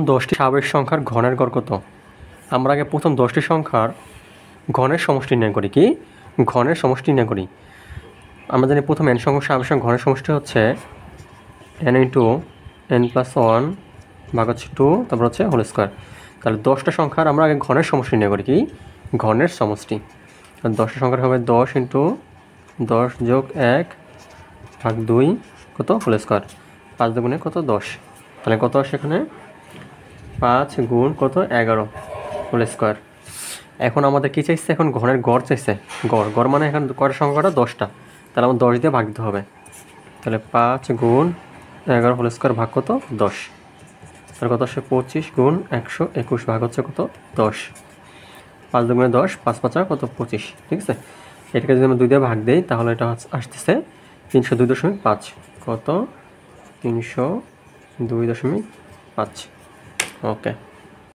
10টি স্বাভাবিক সংখ্যার ঘনের গড় কত? আমরা আগে প্রথম 10টি সংখ্যার ঘনের সমষ্টি নির্ণয় করি। কি ঘনের সমষ্টি নির্ণয় করি? আমরা জানি প্রথম n সংখ্যক স্বাভাবিক সংখ্যার ঘনের সমষ্টি হচ্ছে n ইন্টু n+1 ভাগ হচ্ছে 2, তারপর হচ্ছে হোল স্কোয়ার। তাহলে 10টা সংখ্যার আমরা আগে ঘনের সমষ্টি নির্ণয় করি। কি ঘনের সমষ্টি? 10টা সংখ্যার হবে 10 ইন্টু 10 যোগ 1 ভাগ 2 কত হোল স্কোয়ার। 5 দুগুণে কত 10। তাহলে কত আসে এখানে 5 গুণ কত 11 হোল স্কোয়ার। এখন আমাদের কী চাইছে? এখন ঘনের গড় চাইছে। গড় মানে এখন গড়ের সংখ্যাটা 10টা, তাহলে আমার 10 দিয়ে ভাগ দিতে হবে। তাহলে 5 গুণ 11 হোল স্কোয়ার ভাগ কত 10। তাহলে কত আসে 25 গুণ 121 ভাগ হচ্ছে কত 10। 5 দুগুণে 10, 5 5 কত 25। ঠিক আছে, এটাকে যদি আমরা 2 দিয়ে ভাগ দিই তাহলে এটা আসতেছে 302.5। কত 302.5। ওকে।